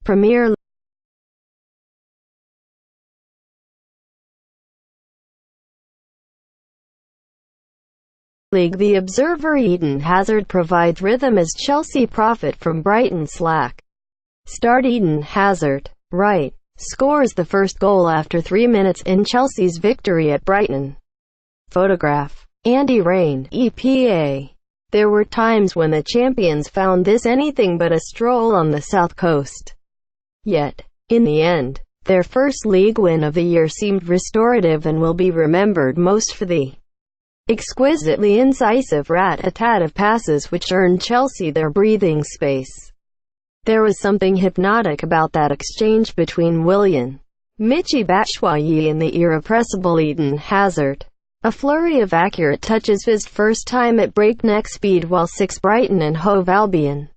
Premier League. The Observer. Eden Hazard provides rhythm as Chelsea profit from Brighton's slack start. Eden Hazard, right, scores the first goal after 3 minutes in Chelsea's victory at Brighton. Photograph. Andy Rain, EPA. There were times when the champions found this anything but a stroll on the south coast. Yet, in the end, their first league win of the year seemed restorative and will be remembered most for the exquisitely incisive rat-a-tat of passes which earned Chelsea their breathing space. There was something hypnotic about that exchange between Willian Michy Batshuayi and the irrepressible Eden Hazard. A flurry of accurate touches his first time at breakneck speed, while 6 Brighton and Hove Albion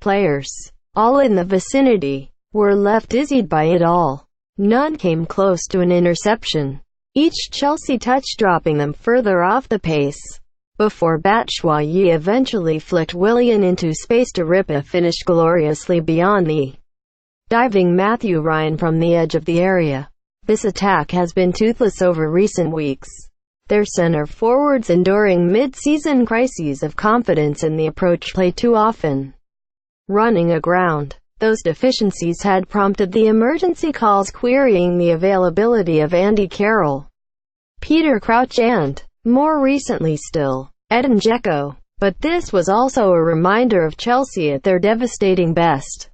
players, all in the vicinity, were left dizzied by it all. None came close to an interception, each Chelsea touch dropping them further off the pace, before Batshuayi eventually flicked Willian into space to rip a finish gloriously beyond the diving Matthew Ryan from the edge of the area. This attack has been toothless over recent weeks, their center-forwards enduring mid-season crises of confidence in the approach play too often running aground. Those deficiencies had prompted the emergency calls querying the availability of Andy Carroll, Peter Crouch and, more recently still, Edin Dzeko. But this was also a reminder of Chelsea at their devastating best.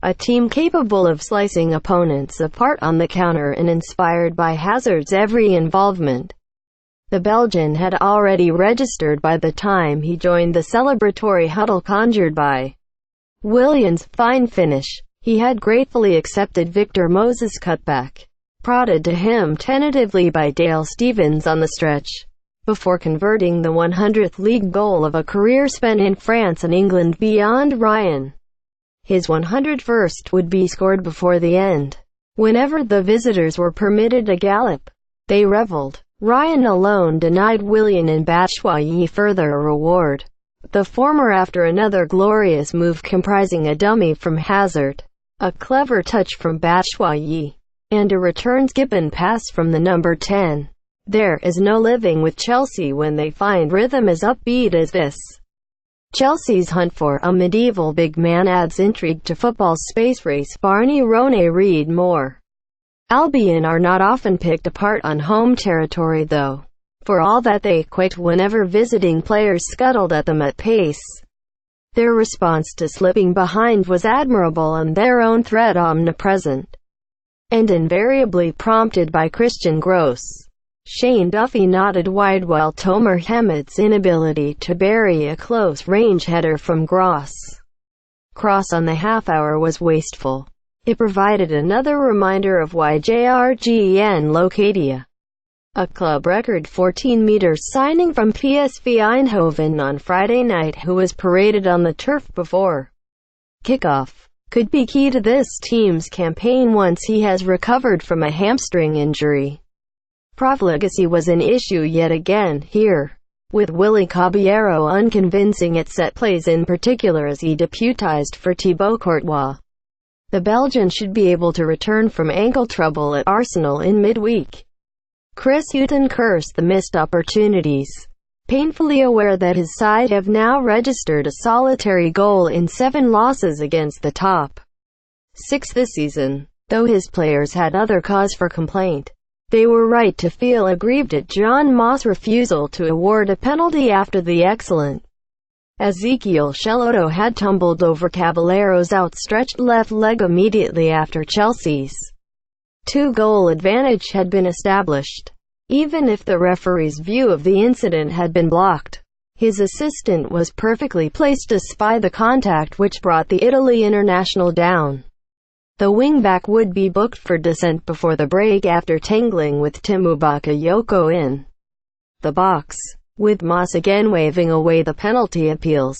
A team capable of slicing opponents apart on the counter and inspired by Hazard's every involvement. The Belgian had already registered by the time he joined the celebratory huddle conjured by Willian's fine finish. He had gratefully accepted Victor Moses' cutback, prodded to him tentatively by Dale Stephens on the stretch, before converting the 100th league goal of a career spent in France and England beyond Ryan. His 101st would be scored before the end. Whenever the visitors were permitted a gallop, they revelled. Ryan alone denied Willian and Batshuayi further a reward, the former after another glorious move comprising a dummy from Hazard, a clever touch from Batshuayi, and a return skip-and pass from the number 10. There is no living with Chelsea when they find rhythm as upbeat as this. Chelsea's hunt for a medieval big man adds intrigue to football's space race. Barney Ronay. Read more. Albion are not often picked apart on home territory though, for all that they quaked whenever visiting players scuttled at them at pace. Their response to slipping behind was admirable and their own threat omnipresent, and invariably prompted by Christian Gross. Shane Duffy nodded wide while Tomer Hemed's inability to bury a close-range header from Gross cross on the half-hour was wasteful. It provided another reminder of why JRGN Locadia, a club record 14 meters signing from PSV Eindhoven on Friday night, who was paraded on the turf before kickoff, could be key to this team's campaign once he has recovered from a hamstring injury. Profligacy was an issue yet again here, with Willy Caballero unconvincing at set plays in particular as he deputized for Thibaut Courtois. The Belgian should be able to return from ankle trouble at Arsenal in midweek. Chris Hughton cursed the missed opportunities, painfully aware that his side have now registered a solitary goal in 7 losses against the top 6 this season. Though his players had other cause for complaint, they were right to feel aggrieved at John Moss' refusal to award a penalty after the excellent Ezekiel Shelotto had tumbled over Caballero's outstretched left leg immediately after Chelsea's 2-goal advantage had been established. Even if the referee's view of the incident had been blocked, his assistant was perfectly placed to spy the contact which brought the Italy international down. The wingback would be booked for dissent before the break after tangling with Timu Bakayoko in the box, with Moss again waving away the penalty appeals.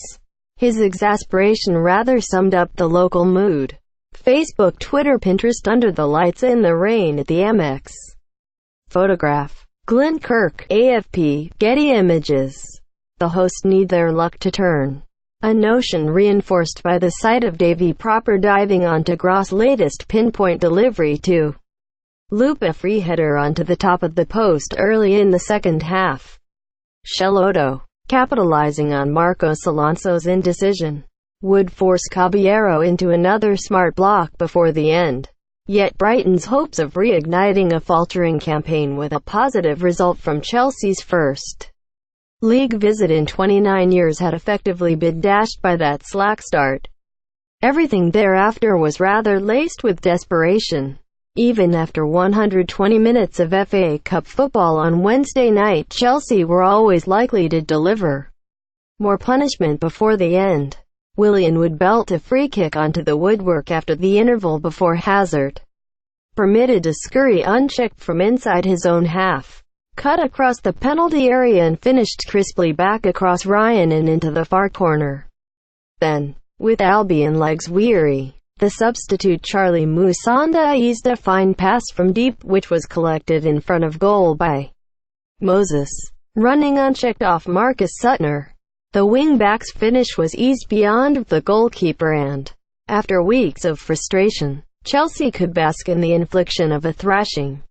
His exasperation rather summed up the local mood. Facebook, Twitter, Pinterest. Under the lights in the rain at the Amex. Photograph. Glenn Kirk, AFP, Getty Images. the hosts need their luck to turn. A notion reinforced by the sight of Davy Proper diving onto Gross' latest pinpoint delivery to loop a free header onto the top of the post early in the second half. Schelotto, capitalizing on Marcos Alonso's indecision, would force Caballero into another smart block before the end. Yet Brighton's hopes of reigniting a faltering campaign with a positive result from Chelsea's first league visit in 29 years had effectively been dashed by that slack start. Everything thereafter was rather laced with desperation. Even after 120 minutes of FA Cup football on Wednesday night, Chelsea were always likely to deliver more punishment before the end. Willian would belt a free kick onto the woodwork after the interval before Hazard, permitted to scurry unchecked from inside his own half, cut across the penalty area and finished crisply back across Ryan and into the far corner. Then, with Albion legs weary, the substitute Charlie Musonda eased a fine pass from deep which was collected in front of goal by Moses, running unchecked off Marcus Suttner. The wing-back's finish was eased beyond the goalkeeper and, after weeks of frustration, Chelsea could bask in the infliction of a thrashing.